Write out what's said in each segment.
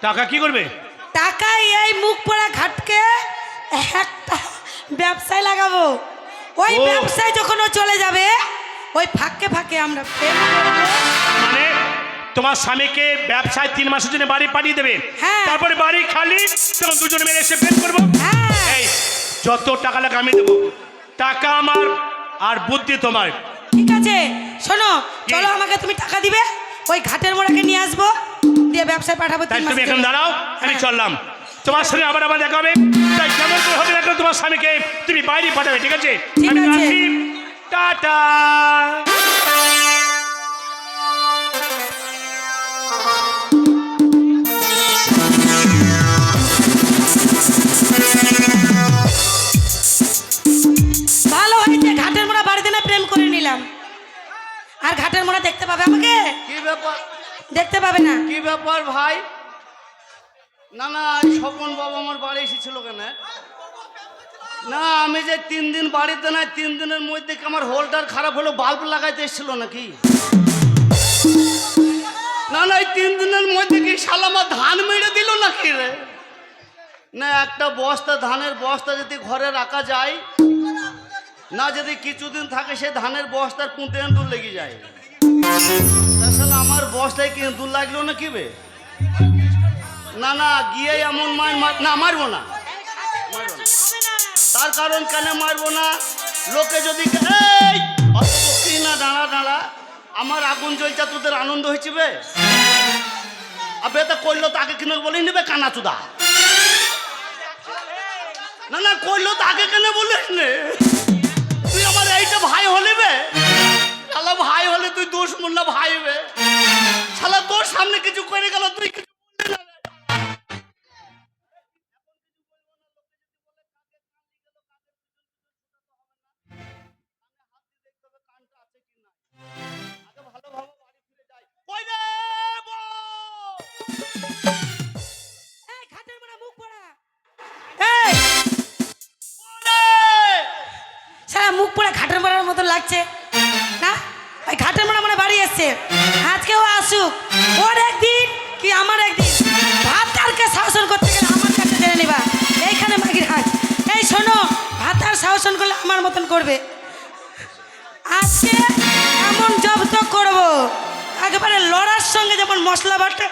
টাকা কি করবে? টাকা এই মুখ পোড়া ঘাটকে একটা ব্যবসায় লাগাবো। ওই ব্যবসায় যখন ও চলে যাবে ওই ফাঁকে ফাঁকে আমরা প্রেম করবো। মানে তোমার স্বামীকে ব্যবসায় 3 মাসের জন্য বাড়ি পাঠিয়ে দেবে, তারপরে বাড়ি খালি, তখন দুজনে মিলে এসে প্রেম করবো। এই যত টাকা লাগে আমি দেবো, টাকা আমার আর বুদ্ধি তোমার। ঠিক আছে শোনো, চলো আমাকে তুমি টাকা দিবে, ওই ঘাটের মোড়াকে নিয়ে আসবো, দিয়ে ব্যবসায় পাঠাবো। তাই তুমি এখন দাঁড়াও, আমি চললাম। তোমার সঙ্গে আবার দেখা হবে। তাই কেমন করে হবে না তোমার স্বামীকে তুমি বাইরে পাঠাবে, ঠিক আছে? আমি রাখি, টাটা। ভালো হয়েছে ঘাটের মোড়া বাড়িতে না প্রেম করে নিলাম, আর ঘাটের মোড়া দেখতে পাবে আমাকে। কি ব্যাপার? দেখতে পাবে না। কি ব্যাপার ভাই? না না, স্বপন বাবা আমার বাড়ি এসেছিল কেন? না আমি যে 3 দিন বাড়িতে নাই, 3 দিনের মধ্যে কি আমার হোল্ডার খারাপ হলো, বাল্ব লাগাইতে এসেছিল নাকি? না না, এই 3 দিনের মধ্যে কি শালা আমার ধান মেরে দিল নাকি রে? না একটা বস্তা ধানের বস্তা যদি ঘরে রাখা যায় না, যদি কিছুদিন থাকে সে ধানের বস্তার পুঁতে দূর লেগে যায়। তাহলে আমার বস্তায় কি দূর লাগলো না কি বে? না না, গিয়ে এমন না মারবো না, তার কারণ কেন মারবো না? লোকে যদি না দাঁড়া দাঁড়া, আমার আগুন জ্বলছে, তোদের আনন্দ হয়েছে বে? আবে তা করলো তাকে কেন বলে নিবে কানা চুদা? না না, করলো তাকে কেন বলিস নে? তুই আমার এইটা ভাই হলে বে, শালা ভাই হলে তুই দুশমন না ভাই বে? শালা তোর সামনে কিছু করে গেল, তুই কিছু বললি না। মুখ পড়ে ঘাটের মোড়ার মতো লাগছে না? ওই ঘাটের মোড়া মানে বাড়ি এসছে, আজকেও আসুক, ওর একদিন কি আমার একদিন। ভাতারকে শাসন করতে গেলে আমার কাছে জেনে নিবা, এইখানে মাগির হাট। এই শোনো, ভাতার শাসন করলে আমার মতন করবে। আজকে এমন জব্দ করবো একেবারে লড়ার সঙ্গে, যেমন মশলা বাটা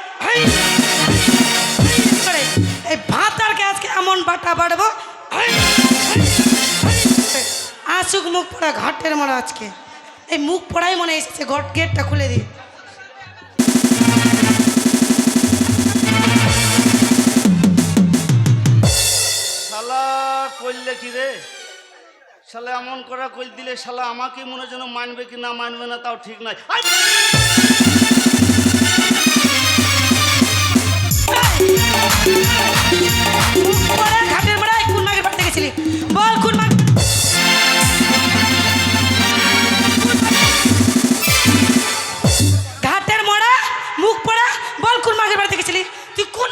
এই ভাতারকে আজকে এমন বাটা বাড়বো। আসুক মুখ পড়া ঘাটের মোড়া, আজকে এই মুখ পড়াই মনে এসেছে, গেটটা খুলে দিই। শালা কইলে কি রে? শালা এমন করা কইল দিলে শালা আমাকে মনে যেন মানবে কি না মানবে না তাও ঠিক নাই। ঘাটের মোড়া কোন মাগের বাড়িতে গেছিলি বল? কোন মাগ? ঘাটের মোড়া মুখ পড়া বল, কোন মাগের বাড়িতে গেছিলি তুই? কোন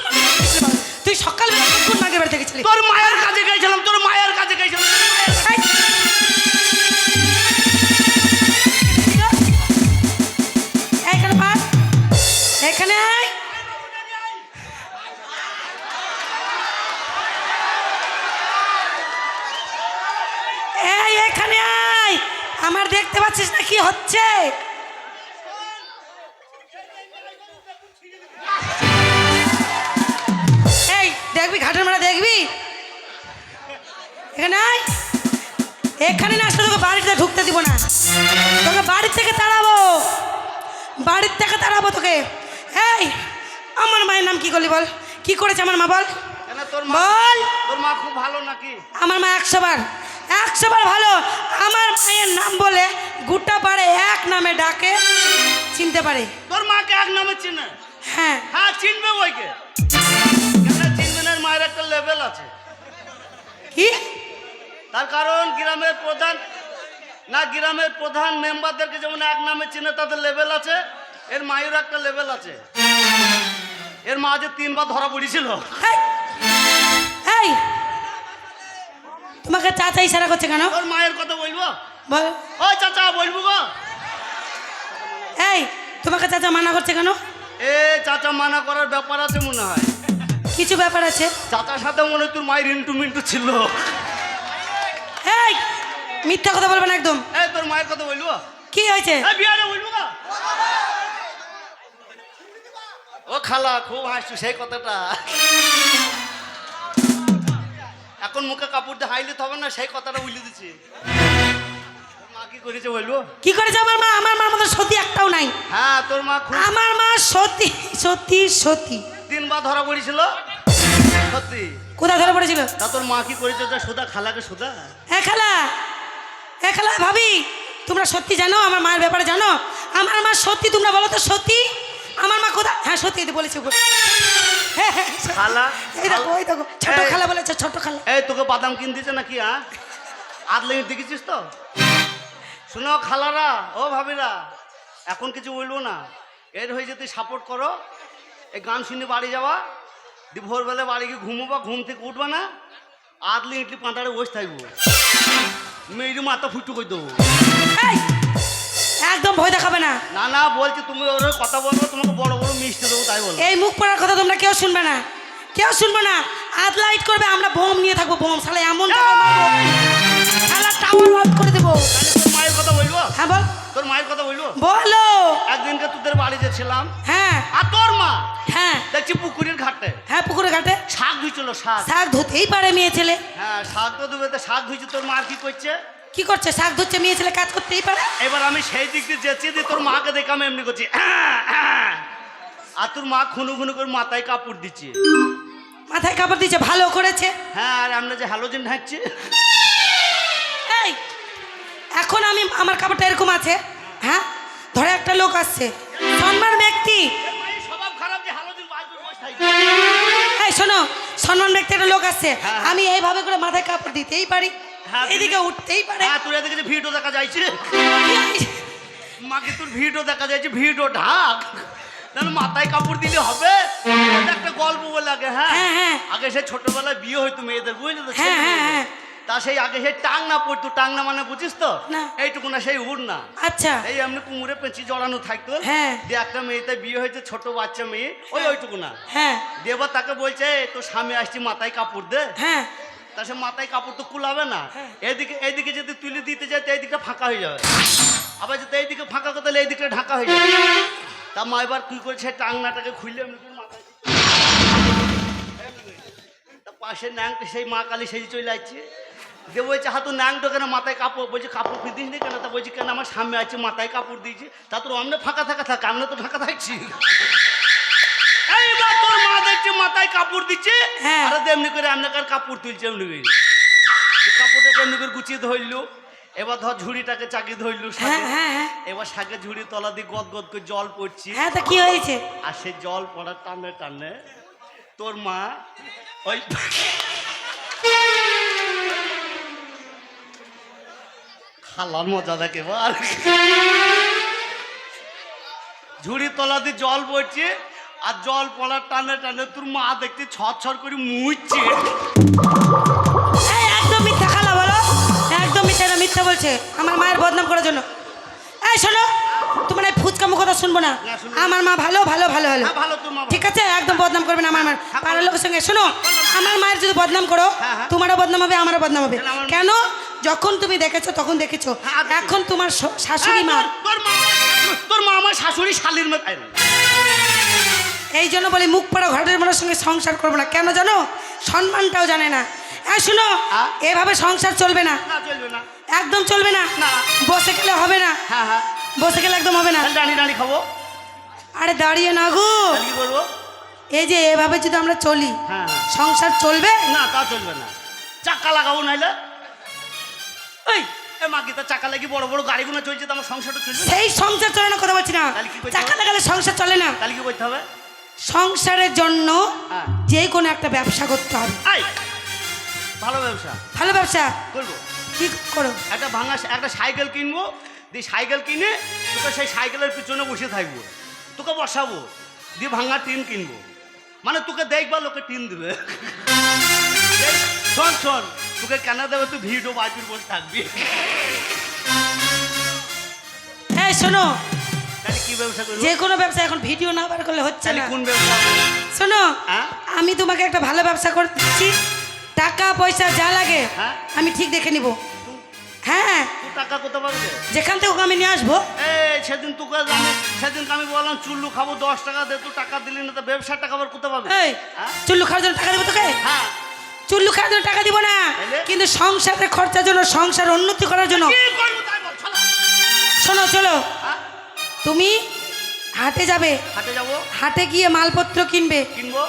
তুই সকালবেলা কোন মাগের বাড়িতে গেছিলি? তোর মায়ের কাছে গেছিলাম, তোর মায়ের কাছে গেছিলাম। এখানে পার, এখানে আয়। এই এখানে আয়, আমার দেখতে পাচ্ছিস না কি হচ্ছে? এই দেখবি ঘাটের মেলা দেখবি, এখানে আয়। এখানে না আসলে তোকে বাড়িতে ঢুকতে দিব না, তোকে বাড়ির থেকে তাড়াবো, বাড়ির থেকে তাড়াবো তোকে। এই আমার মায়ের নাম কি করলি বল? কি করেছে আমার মা বল? বল। তোর মা খুব ভালো নাকি? আমার মা 100 বার ভালো। আমার মায়ের নাম বলে গোটা পাড়ে এক নামে ডাকে, চিনতে পারে। তোর মাকে এক নামে চিনে? হ্যাঁ হ্যাঁ চিনবে, ওইকে চিনবে না, মায়ের একটা লেভেল আছে। কি? তার কারণ গ্রামের প্রধান না, গ্রামের প্রধান মেম্বারদেরকে যেমন এক নামে চিনে, তাদের লেভেল আছে, এর মায়ের একটা লেভেল আছে। এর মা যে 3 বার ধরা পড়েছিল। এই তোমাকে চাচা ইশারা করছে কেন? তোর মায়ের কথা বলবো? বল। ও চাচা বলবো গো। এই তোমাকে চাচা মানা করছে কেন? এ চাচা মানা করার ব্যাপার আছে মনে হয়। কিছু ব্যাপার আছে। চাচার সাথে মনে হয় তোর মায়ের ইন্টু মিন্টু ছিল। এই মিথ্যা কথা বলবেন একদম। এই তোর মায়ের কথা বলবো? কি হয়েছে? এই বিয়ারে বলবো না। ও খালা খুব হাসছো সেই কথাটা। এখন মুখে কাপড় দিয়ে হাইলে হবে না, সেই কথাটা উলিয়ে দিচ্ছি। মা কি করেছে বলবো? কি করেছে আমার মা? আমার মার মতো সত্যি একটাও নাই। হ্যাঁ তোর মা খুব, আমার মা সত্যি সত্যি সত্যি 3 বার ধরা পড়েছিল। সত্যি? কোথায় ধরে পড়েছিল? তা তোর মা কি করেছে? সুধা খালাকে সুধা। হ্যাঁ খালা, হ্যাঁ খালা ভাবি, তোমরা সত্যি জানো আমার মায়ের ব্যাপারে জানো? আমার মা সত্যি, তোমরা বলো তো সত্যি আমার মা কোথায়? হ্যাঁ সত্যি তো বলেছি। হ্যাঁ হ্যাঁ খালা এই দেখো, ওই দেখো ছোট এই- খালা বলেছে, ছোট খালা। এই তোকে বাদাম কিন দিয়েছে নাকি? হ্যাঁ আদলে দেখেছিস তো? শোনো খালারা, ও ভাবিরা, এখন কিছু বলবো না। এর হয়ে যদি সাপোর্ট করো, এই গান শুনে বাড়ি যাওয়া, দি ভোরবেলা বাড়ি গিয়ে ঘুমোবা, ঘুম থেকে উঠবা না, আদলি ইটলি পাঁটারে বসে থাকবো, মেয়ের মাথা ফুটু করে দেবো। এই, একদম ভয় দেখাবে না। না না বলছি, তুমি ওর কথা বলবো, তোমাকে বড় বড় মিষ্টি দেবো, তাই বলো। এই মুখ পড়ার কথা তোমরা কেউ শুনবে না, কেউ শুনবে না। আদ লাইট করবে, আমরা বোম নিয়ে থাকবো, বোম শালা এমন জায়গায় মারবো, শালা টাওয়ার অফ করে দেবো। তাহলে তোর মায়ের কথা বলবো? হ্যাঁ বল। তোর মায়ের কথা বলবো? বলো। একদিনকে তোদের বাড়ি যেছিলাম, হ্যাঁ আর তোর মা হ্যাঁ দেখছি পুকুরের ঘাটে হ্যাঁ পুকুরে ঘাটে শাক ধুইছিল। শাক? শাক ধুতেই পারে মেয়ে ছেলে। হ্যাঁ শাক তো ধুবে, শাক ধুইছে। তোর মা আর কি করছে? কি করছে? শাক ধুচ্ছে, মেয়ে ছেলে কাজ করতেই পারে। এবার আমি সেই দিক দিয়ে যেছি, দিয়ে তোর মাকে দেখে আমি এমনি করছি, আর তোর মা খুনু খুনু করে মাথায় কাপড় দিচ্ছে। মাথায় কাপড় দিচ্ছে, ভালো করেছে। হ্যাঁ, আর আমরা যে হ্যালোজেন ঢাকছি। এই এখন আমি আমার কাপড়টা এরকম আছে, হ্যাঁ ধরে একটা লোক আসছে, সম্মান ব্যক্তি। স্বভাব খারাপ যে হ্যালোজেন বাজবে বসে থাকবে। এই শোনো, সম্মান ব্যক্তি একটা লোক আসছে, হ্যাঁ। আমি এইভাবে করে মাথায় কাপড় দিতেই পারি, হ্যাঁ, এদিকে উঠতেই পারে। হ্যাঁ, তোর এদিকে যে ভিডিও দেখা যাচ্ছে, কি হয়েছে? মাকে তোর ভিডিও দেখা যাচ্ছে, ভিডিও ঢাক, তাহলে মাথায় কাপড় দিলে হবে? এটা একটা গল্প বলে আগে। হ্যাঁ হ্যাঁ, হ্যাঁ। আগে সে ছোটবেলায় বিয়ে হইতো মেয়েদের, বুঝলি তো? হ্যাঁ, ছেলে হ্যাঁ, মেয়েদের। হ্যাঁ। তা সেই আগে সেই টাংনা পড়তো। টাংনা মানে বুঝিস তো? না। এইটুকু না, সেই উড় না, আচ্ছা এই এমনি কুমুরে পেঁচি জড়ানো থাকতো। হ্যাঁ। দিয়ে একটা মেয়েতে বিয়ে হয়েছে, ছোট বাচ্চা মেয়ে, ওইটুকু না। হ্যাঁ দেবা তাকে বলছে, তোর স্বামী আসছি, মাথায় কাপড় দে। হ্যাঁ তা সে মাথায় কাপড় তো কুলাবে না। এইদিকে যদি তুলে দিতে যায়, তো এই দিকটা ফাঁকা হয়ে যাবে। আবার যদি এইদিকে ফাঁকা করতে হলে এই দিকটা ঢাকা হয়ে যাবে। তা মা এবার কি করেছে, টাংনাটাকে খুললে এমনি করে মাথায়, তা পাশে ন্যাংটা সেই মা কালী সেই চলে আসছে। দিয়ে বলছে, হাতু ন্যাংটো কেন মাথায় কাপড়? বলছে কাপড় দিস নি কেন? তা বলছি কেন, আমার সামনে আছে, মাথায় কাপড় দিয়েছি। তা তোর অমনে ফাঁকা থাকা থাক, আমরা তো ঢাকা থাকছি। এইবার তোর মা দেখছে মাথায় কাপড় দিচ্ছে, হ্যাঁ। আর এমনি করে আপনার কাপড় তুলছে, এমনি করে কাপড়টাকে এমনি করে গুছিয়ে ধরলো। এবার ধর ঝুড়িটাকে চাকি ধরলো, হ্যাঁ হ্যাঁ হ্যাঁ এবার শাকের ঝুড়ি তলা দিয়ে গদ গদ করে জল পড়ছে। হ্যাঁ তা কি হয়েছে? আর সে জল পড়ার টানে টানে তোর মা ওই খালার মজা দেখে বার, ঝুড়ি তলা দিয়ে জল পড়ছে, আর জল পড়ার টানে টানে তোর মা দেখতে ছট করে মুছছে। এই একদম মিথ্যা খালা বলো, একদম মিথ্যা, এটা মিথ্যা বলছে আমার মায়ের বদনাম করার জন্য। এই শোনো, তোমার এই ফুচকামো কথা শুনবো না। না, শুনবো। আমার মা ভালো ভালো ভালো ভালো, হ্যাঁ, ভালো তোর মা ভালো। ঠিক আছে? একদম বদনাম করবে না আমার মার পাড়ার লোকের সঙ্গে। শোনো, আমার মায়ের যদি বদনাম করো, হ্যাঁ, হ্যাঁ। তোমারও বদনাম হবে, আমারও বদনাম হবে। তাহলে আমার- কেন? যখন তুমি দেখেছো তখন দেখেছো, হ্যাঁ, দেখেছি। এখন তোমার শাশুড়ি মা। তোর মা আমার শাশুড়ি শালির মতো। এই জন্য বলি মুখ পড়া ঘরের মানুষের সঙ্গে সংসার করবো না। কেন জানো? সম্মানটাও জানে না। হ্যাঁ শুনো, হ্যাঁ? এভাবে সংসার চলবে না, না চলবে না। একদম চলবে না। না। বসে গেলে হবে না, হ্যাঁ হ্যাঁ, বসে গেলে একদম হবে না। তাহলে দাঁড়িয়ে দাঁড়িয়ে খাবো। আরে দাঁড়িয়ে না গো, তাহলে কি করবো? এই যে এভাবে যদি আমরা চলি, হ্যাঁ হ্যাঁ। সংসার চলবে না তা চলবে না, চাক্কা লাগাবো নাইলে। এই এ মা কি, তা চাকা লাগি বড় বড় গাড়িগুলো চলছে, তো আমার সংসারটা চলবে না? সেই সংসার চলে না, কথা বলছি না। তাহলে কি করতে চাকা হবে? লাগালে সংসার চলে না। তাহলে কি করতে হবে? সংসারের জন্য হ্যাঁ। যে কোনো একটা ব্যবসা করতে হবে। এই ভালো ব্যবসা ভালো ব্যবসা করবো। কি করো? একটা সাইকেল কিনবো, দিয়ে সাইকেল কিনে তোকে সেই সাইকেলের পিছনে বসে থাকবো, তোকে বসাবো, দিয়ে ভাঙা টিন কিনবো, মানে তোকে দেখবা লোকে টিন দেবে। এই, শোন শোন, তোকে কেন দেবে? তুই ভিডিও বাজবির বসে থাকবি। এই শোনো, তাহলে কি ব্যবসা করবো? যে কোনো ব্যবসা এখন ভিডিও না বার করলে হচ্ছে তাহলে না। কোন ব্যবসা? শোনো, হ্যাঁ? আমি তোমাকে একটা ভালো ব্যবসা করে দিচ্ছি, টাকা পয়সা যা লাগে হ্যাঁ? আমি ঠিক দেখে নিব। হ্যাঁ, তুই টাকা কোথা পাবে? যেখান থেকে ওকে আমি নিয়ে আসবো। সেদিন তোকে সেদিনকে আমি বললাম চুল্লু খাবো 10 টাকা দে, তুই টাকা দিলি না, তো ব্যবসার টাকা আবার কোথা পাবে? এই হ্যাঁ? চুল্লু খাওয়ার জন্য টাকা দেবো তোকে? হ্যাঁ। চুল্লু খাওয়ার জন্য টাকা দিব না, তাইলে? কিন্তু সংসারের খরচার জন্য, সংসার উন্নতি করার জন্য। কি করবো তাই বল, চলো। শোনো চলো, হ্যাঁ? তুমি হাটে যাবে, হাটে যাবো, হাটে গিয়ে মালপত্র কিনবে, কিনবো।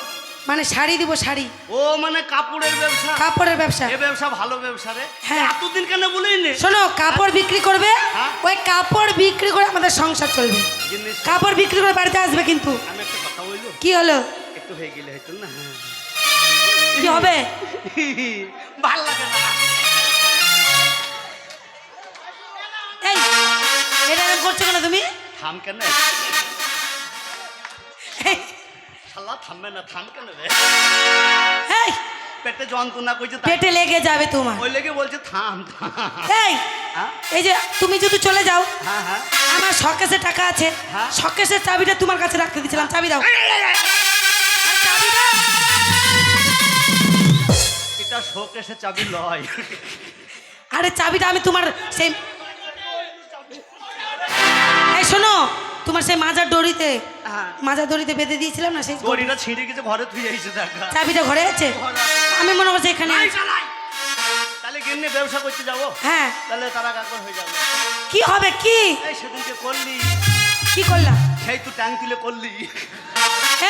মানে শাড়ি দিব, শাড়ি, ও মানে কাপড়ের ব্যবসা। কাপড়ের ব্যবসা। এ ব্যবসা ভালো ব্যবসা রে। হ্যাঁ। এতদিন কেন বলিনি? শোনো, কাপড় বিক্রি করবে, হ্যাঁ? ওই কাপড় বিক্রি করে আমাদের সংসার চলবে। জিনিস কাপড় বিক্রি করে বাড়িতে আসবে কিন্তু। আমি একটা কথা বললো, কি হলো? একটু হয়ে গেলে হয়তো না। হ্যাঁ। কি হবে? ভাল লাগে না। এই এটা এরকম করছো কেন তুমি? থাম কেন? এই, শালা থামবে না, থাম কেন রে? এই পেটে যন্ত্রণা করছে তাই। পেটে লেগে যাবে তোমার। ওই লেগে বলছে থাম থাম। এই হ্যাঁ? এই যে তুমি যদি চলে যাও, হ্যাঁ হ্যাঁ। আমার শকেসে টাকা আছে, হ্যাঁ? শকেসের চাবিটা তোমার কাছে রাখতে দিয়েছিলাম, চাবি দাও। আর চাবি দাও। এটা শোকেসে চাবি লয়। আরে চাবিটা আমি তোমার সেই, এই শোনো, তোমার সেই মাজার দড়িতে, হ্যাঁ। মাজার দড়িতে বেঁধে দিয়েছিলাম না, সেই দড়িটা ছিঁড়ে গেছে, ঘরে থুই আইছে দেখা। চাবিটা ঘরে আছে। আমি মনে করছি এখানে নাই আছে। চালাই। তাহলে গিন্নি ব্যবসা করতে যাবো, হ্যাঁ, তাহলে তারা কাকর হয়ে যাবে। কি হবে? কি এই সেদিনকে করলি, কি করলাম? সেই তুই ট্যাঙ্ক তুলে করলি।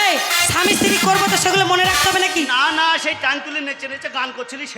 এই স্বামী স্ত্রী করবো তো সেগুলো মনে রাখতে হবে নাকি? না না, সেই ট্যাঙ্ক তুলে নেচে নেচে গান করছিলি।